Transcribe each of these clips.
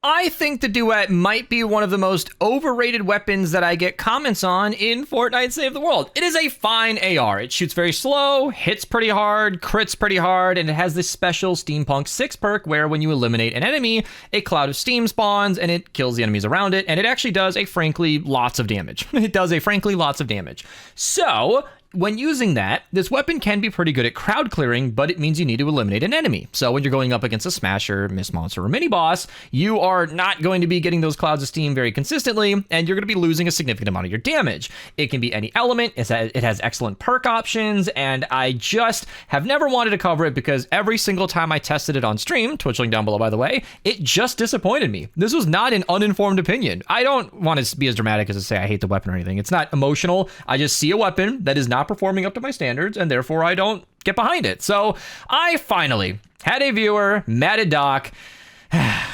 I think the Duet might be one of the most overrated weapons that I get comments on in Fortnite Save the World. It is a fine AR. It shoots very slow, hits pretty hard, crits pretty hard, and it has this special Steampunk 6 perk where when you eliminate an enemy, a cloud of steam spawns and it kills the enemies around it, and it actually does a frankly lots of damage. It does a frankly lots of damage. So when using that, this weapon can be pretty good at crowd clearing, but it means you need to eliminate an enemy. So when you're going up against a Smasher, Miss Monster, or Mini Boss, you are not going to be getting those clouds of steam very consistently, and you're going to be losing a significant amount of your damage. It can be any element, it has excellent perk options, and I just have never wanted to cover it because every single time I tested it on stream, Twitch link down below by the way, it just disappointed me. This was not an uninformed opinion. I don't want to be as dramatic as to say I hate the weapon or anything. It's not emotional. I just see a weapon that is not performing up to my standards, and therefore I don't get behind it. So I finally had a viewer, Matted Doc,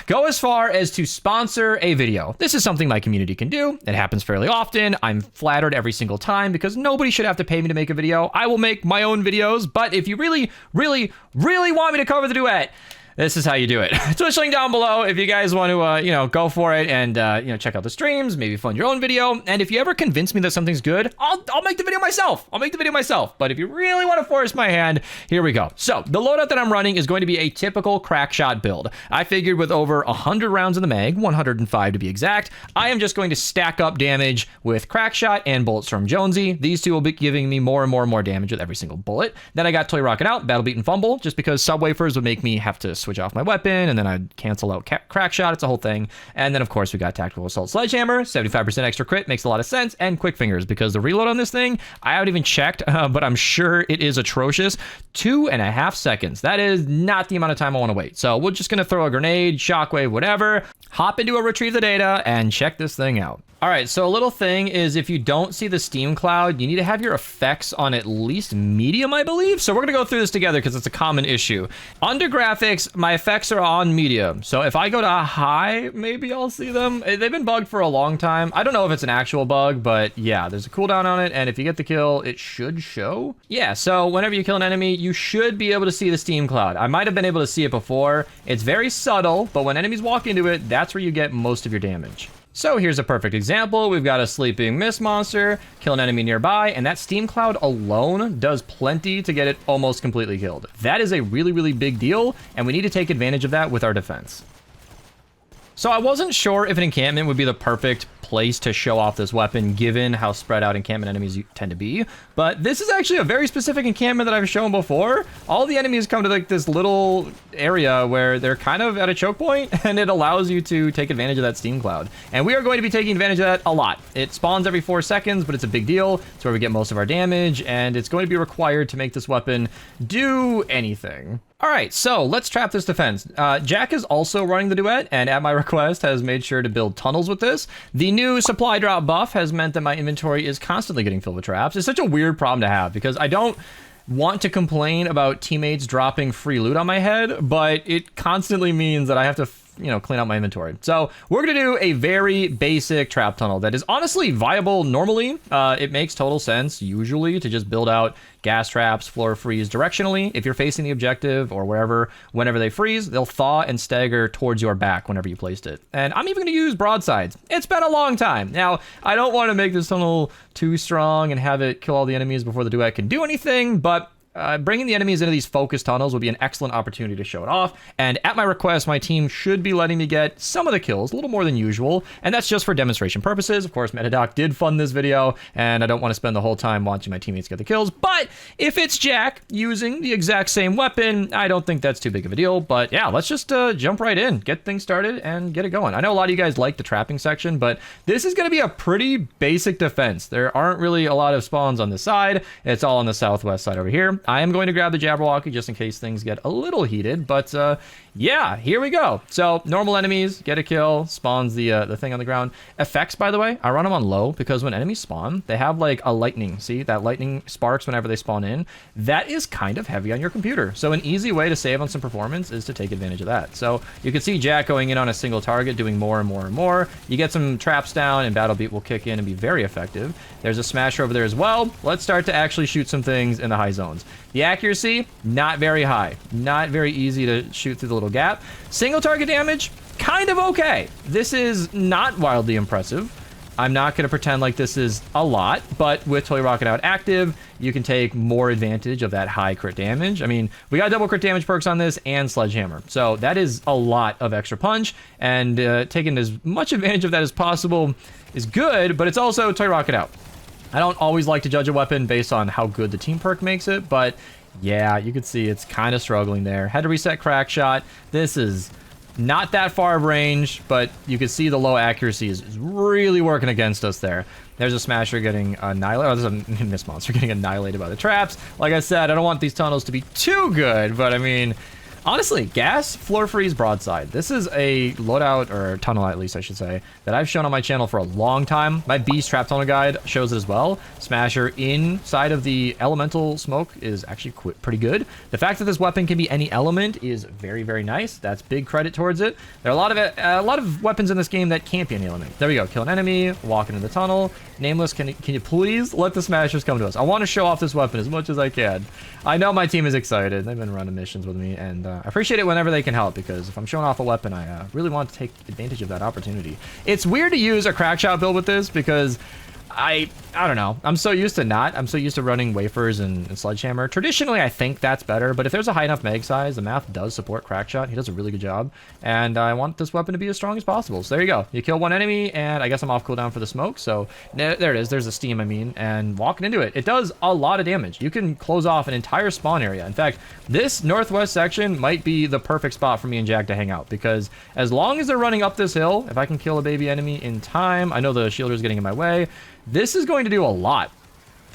go as far as to sponsor a video. This is something my community can do. It happens fairly often. I'm flattered every single time because nobody should have to pay me to make a video. I will make my own videos, but if you really, really, really want me to cover the Duet, this is how you do it. Twitch link down below if you guys want to, go for it and, check out the streams, maybe fund your own video. And if you ever convince me that something's good, I'll make the video myself. But if you really want to force my hand, here we go. So the loadout that I'm running is going to be a typical crack shot build. I figured with over 100 rounds in the mag, 105 to be exact, I am just going to stack up damage with crack shot and bullets from Jonesy. These two will be giving me more and more damage with every single bullet. Then I got Toy Rocket out, Battle Beat and Fumble, just because subwoofers would make me have to switch off my weapon, and then I'd cancel out crack shot. It's a whole thing. And then of course we got Tactical Assault Sledgehammer, 75% extra crit, makes a lot of sense, and Quick Fingers, because the reload on this thing, I haven't even checked, but I'm sure it is atrocious. 2.5 seconds. That is not the amount of time I want to wait. So we're just gonna throw a grenade, shockwave, whatever, hop into a retrieve the data, and check this thing out. All right, so a little thing is if you don't see the steam cloud, you need to have your effects on at least medium, I believe. So we're gonna go through this together because it's a common issue. Under graphics, my effects are on medium. So if I go to high, maybe I'll see them. They've been bugged for a long time. I don't know if it's an actual bug, but yeah, there's a cooldown on it. And if you get the kill, it should show. Yeah, so whenever you kill an enemy, you should be able to see the steam cloud. I might have been able to see it before. It's very subtle, but when enemies walk into it, that's where you get most of your damage. So here's a perfect example. We've got a sleeping Miss Monster, kill an enemy nearby, and that steam cloud alone does plenty to get it almost completely killed. That is a really, really big deal, and we need to take advantage of that with our defense. So I wasn't sure if an encampment would be the perfect place to show off this weapon given how spread out encampment enemies tend to be, but this is actually a very specific encampment that I've shown before. All the enemies come to like this little area where they're kind of at a choke point, and it allows you to take advantage of that steam cloud. And we are going to be taking advantage of that a lot. It spawns every 4 seconds, but it's a big deal. It's where we get most of our damage, and it's going to be required to make this weapon do anything. All right, so let's trap this defense. Jack is also running the Duet, and at my request has made sure to build tunnels with this. The new supply drop buff has meant that my inventory is constantly getting filled with traps. It's such a weird problem to have because I don't want to complain about teammates dropping free loot on my head, but it constantly means that I have to clean out my inventory. So we're gonna do a very basic trap tunnel that is honestly viable normally. It makes total sense usually to just build out gas traps, floor freeze directionally. If you're facing the objective or wherever, whenever they freeze, they'll thaw and stagger towards your back whenever you placed it. And I'm even gonna use broadsides. It's been a long time. Now, I don't want to make this tunnel too strong and have it kill all the enemies before the Duet can do anything, but bringing the enemies into these focused tunnels would be an excellent opportunity to show it off. And at my request, my team should be letting me get some of the kills, a little more than usual. And that's just for demonstration purposes. Of course, Metadoc did fund this video, and I don't want to spend the whole time watching my teammates get the kills. But if it's Jack using the exact same weapon, I don't think that's too big of a deal. But yeah, let's just jump right in, get things started, and get it going. I know a lot of you guys like the trapping section, but this is going to be a pretty basic defense. There aren't really a lot of spawns on this side. It's all on the southwest side over here. I am going to grab the Jabberwocky just in case things get a little heated, but yeah, here we go. So normal enemies get a kill, spawns the thing on the ground. Effects, by the way, I run them on low because when enemies spawn, they have like a lightning. See that lightning sparks whenever they spawn in. That is kind of heavy on your computer. So an easy way to save on some performance is to take advantage of that. So you can see Jack going in on a single target, doing more and more and more. You get some traps down, and Battle Beat will kick in and be very effective. There's a smasher over there as well. Let's start to actually shoot some things in the high zones. The accuracy, not very high. Not very easy to shoot through the little gap. Single target damage, kind of okay. This is not wildly impressive. I'm not going to pretend like this is a lot, but with Toy Rocket Out active, you can take more advantage of that high crit damage. I mean, we got double crit damage perks on this and Sledgehammer, so that is a lot of extra punch, and taking as much advantage of that as possible is good, but it's also Toy Rocket Out. I don't always like to judge a weapon based on how good the team perk makes it, but yeah, you can see it's kind of struggling there. Had to reset Crack Shot. This is not that far of range, but you can see the low accuracy is really working against us there. There's a Smasher getting annihilated. Oh, there's a Mist Monster getting annihilated by the traps. Like I said, I don't want these tunnels to be too good, but I mean, honestly, gas, floor freeze, broadside. This is a loadout, or tunnel at least I should say, that I've shown on my channel for a long time. My Beast Trap Tunnel Guide shows it as well. Smasher inside of the elemental smoke is actually pretty good. The fact that this weapon can be any element is very, very nice. That's big credit towards it. There are a lot of weapons in this game that can't be any element. There we go. Kill an enemy, walk into the tunnel. Nameless, can you please let the Smashers come to us? I want to show off this weapon as much as I can. I know my team is excited. They've been running missions with me, and I appreciate it whenever they can help, because if I'm showing off a weapon, I really want to take advantage of that opportunity. It's weird to use a crack shot build with this because I don't know. I'm so used to running wafers and sledgehammer. Traditionally, I think that's better, but if there's a high enough mag size, the math does support Crackshot. He does a really good job, and I want this weapon to be as strong as possible. So there you go. You kill one enemy, and I guess I'm off cooldown for the smoke. So there it is. There's the steam, I mean, and walking into it, it does a lot of damage. You can close off an entire spawn area. In fact, this northwest section might be the perfect spot for me and Jack to hang out, because as long as they're running up this hill, if I can kill a baby enemy in time, I know the shielder is getting in my way. This is going to do a lot.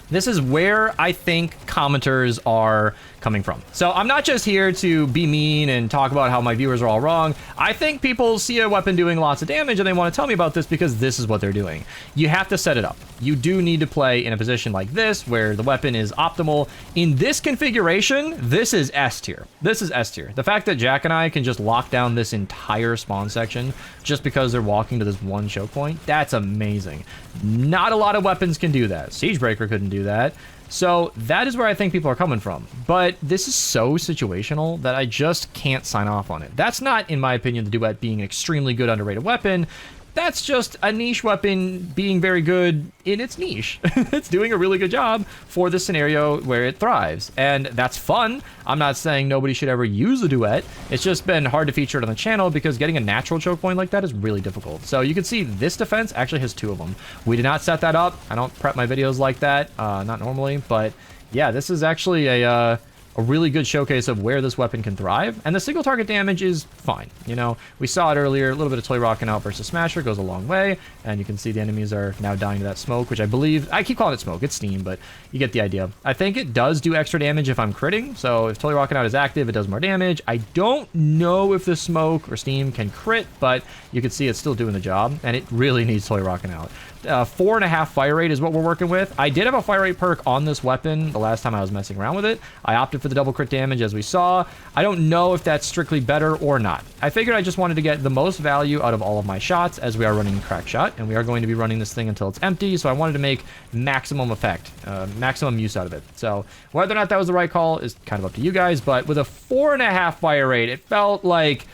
This is where I think commenters are coming from. So I'm not just here to be mean and talk about how my viewers are all wrong. I think people see a weapon doing lots of damage and they want to tell me about this because this is what they're doing. You have to set it up. You do need to play in a position like this where the weapon is optimal. In this configuration, this is S tier. This is S tier. The fact that Jack and I can just lock down this entire spawn section just because they're walking to this one choke point, that's amazing. Not a lot of weapons can do that. Siegebreaker couldn't do that. So that is where I think people are coming from. But this is so situational that I just can't sign off on it. That's not, in my opinion, the Duet being an extremely good underrated weapon. That's just a niche weapon being very good in its niche. It's doing a really good job for the scenario where it thrives. And that's fun. I'm not saying nobody should ever use the Duet. It's just been hard to feature it on the channel because getting a natural choke point like that is really difficult. So you can see this defense actually has two of them. We did not set that up. I don't prep my videos like that, not normally. But yeah, this is actually a really good showcase of where this weapon can thrive, and the single target damage is fine. You know, we saw it earlier, a little bit of Toy Rockin' Out versus Smasher goes a long way, and you can see the enemies are now dying to that smoke, which I believe, I keep calling it smoke, it's steam, but you get the idea. I think it does do extra damage if I'm critting, so if Toy Rockin' Out is active, it does more damage. I don't know if the smoke or steam can crit, but you can see it's still doing the job, and it really needs Toy Rockin' Out. 4.5 fire rate is what we're working with. I did have a fire rate perk on this weapon the last time I was messing around with it. I opted for the double crit damage as we saw. I don't know if that's strictly better or not. I figured I just wanted to get the most value out of all of my shots as we are running Crack Shot, and we are going to be running this thing until it's empty, so I wanted to make maximum effect, maximum use out of it. So whether or not that was the right call is kind of up to you guys, but with a 4.5 fire rate, it felt like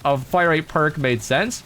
a fire rate perk made sense.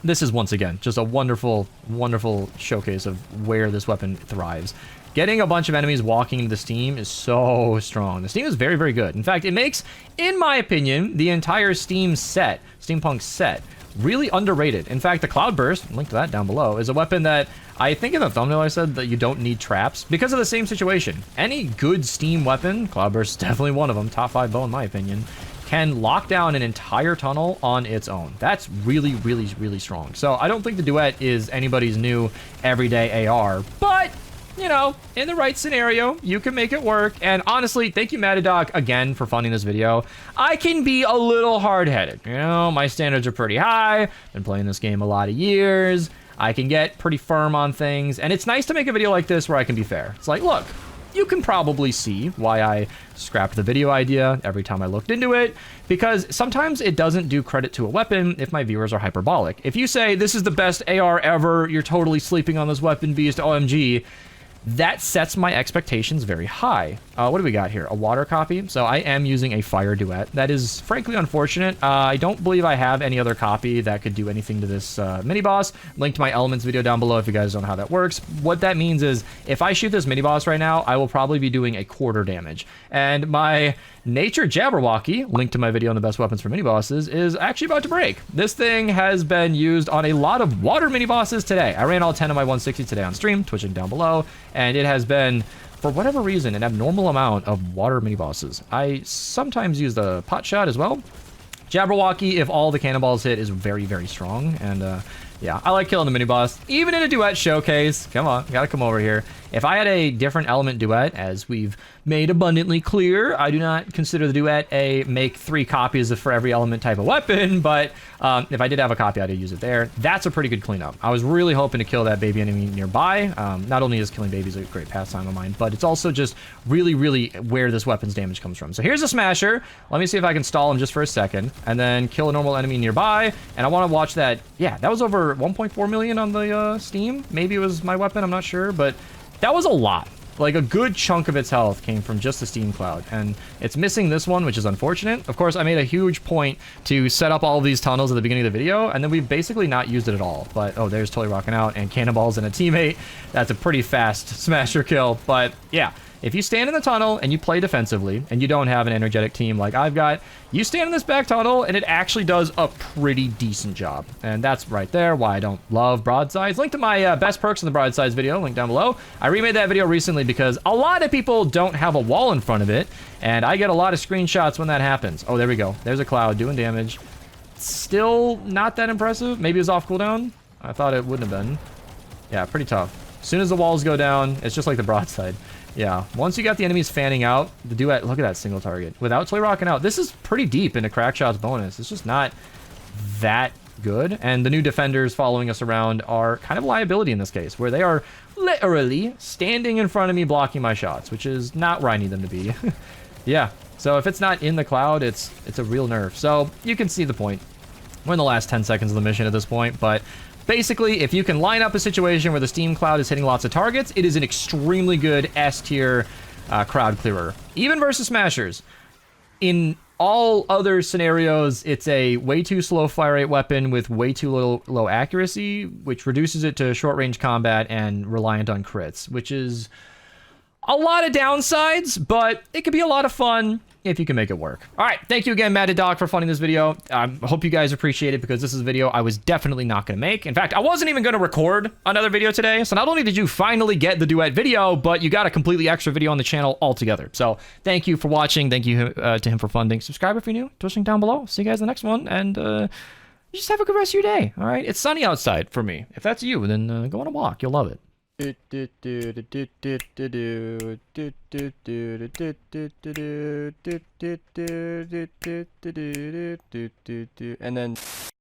This is, once again, just a wonderful, wonderful showcase of where this weapon thrives. Getting a bunch of enemies walking into the steam is so strong. The steam is very, very good. In fact, it makes, in my opinion, the entire steam set, steampunk set, really underrated. In fact, the Cloudburst, link to that down below, is a weapon that I think in the thumbnail I said that you don't need traps because of the same situation. Any good steam weapon, Cloudburst is definitely one of them, top 5 bow in my opinion, can lock down an entire tunnel on its own. That's really, really, really strong. So I don't think the Duet is anybody's new everyday AR, but, you know, in the right scenario, you can make it work. And honestly, thank you, Matadoc, again, for funding this video. I can be a little hard-headed. You know, my standards are pretty high. Been playing this game a lot of years. I can get pretty firm on things. And it's nice to make a video like this where I can be fair. It's like, look, you can probably see why I scrapped the video idea every time I looked into it, because sometimes it doesn't do credit to a weapon if my viewers are hyperbolic. If you say, this is the best AR ever, you're totally sleeping on this weapon beast, OMG, that sets my expectations very high. What do we got here? A water copy. So I am using a fire duet. That is frankly unfortunate. I don't believe I have any other copy that could do anything to this mini boss. Link to my elements video down below if you guys don't know how that works. What that means is if I shoot this mini boss right now, I will probably be doing a quarter damage. And my nature Jabberwocky, link to my video on the best weapons for mini bosses, is actually about to break. This thing has been used on a lot of water mini bosses today. I ran all 10 of my 160 today on stream, twitching down below, and it has been, for whatever reason, an abnormal amount of water mini bosses. I sometimes use the pot shot as well. Jabberwocky, if all the cannonballs hit, is very, very strong, and yeah, I like killing the mini boss. Even in a duet showcase, come on, gotta come over here. If I had a different element duet, as we've made abundantly clear, I do not consider the duet a make 3 copies for every element type of weapon, but if I did have a copy, I'd use it there. That's a pretty good cleanup. I was really hoping to kill that baby enemy nearby. Not only is killing babies a great pastime of mine, but it's also just really, really where this weapon's damage comes from. So here's a smasher. Let me see if I can stall him just for a second, and then kill a normal enemy nearby. And I want to watch that. Yeah, that was over 1.4 million on the Steam. Maybe it was my weapon, I'm not sure, but that was a lot. Like, a good chunk of its health came from just the Steam Cloud, and it's missing this one, which is unfortunate. Of course, I made a huge point to set up all of these tunnels at the beginning of the video, and then we've basically not used it at all. But, oh, there's totally rocking out, and cannonballs and a teammate. That's a pretty fast smasher kill, but yeah. If you stand in the tunnel and you play defensively and you don't have an energetic team like I've got, you stand in this back tunnel and it actually does a pretty decent job. And that's right there why I don't love broadsides. Link to my best perks in the broadsides video, link down below. I remade that video recently because a lot of people don't have a wall in front of it, and I get a lot of screenshots when that happens. Oh, there we go. There's a cloud doing damage. Still not that impressive. Maybe it's off cooldown. I thought it wouldn't have been. Yeah, pretty tough. As soon as the walls go down, it's just like the broadside. Yeah, once you got the enemies fanning out, the duet, look at that single target. Without totally rocking out, this is pretty deep into Crackshot's bonus. It's just not that good. And the new defenders following us around are kind of a liability in this case, where they are literally standing in front of me blocking my shots, which is not where I need them to be. Yeah, so if it's not in the cloud, it's a real nerf. So you can see the point. We're in the last 10 seconds of the mission at this point, but basically, if you can line up a situation where the Steam Cloud is hitting lots of targets, it is an extremely good S-tier crowd clearer. Even versus Smashers. In all other scenarios, it's a way too slow fire rate weapon with way too low accuracy, which reduces it to short-range combat and reliant on crits, which is a lot of downsides, but it could be a lot of fun if you can make it work. All right, thank you again, Mad Dog, for funding this video. I hope you guys appreciate it, because this is a video I was definitely not going to make. In fact, I wasn't even going to record another video today. So not only did you finally get the duet video, but you got a completely extra video on the channel altogether. So thank you for watching. Thank you to him for funding. Subscribe if you're new. Twitching down below. See you guys in the next one, and just have a good rest of your day. All right, it's sunny outside for me. If that's you, then go on a walk. You'll love it. And then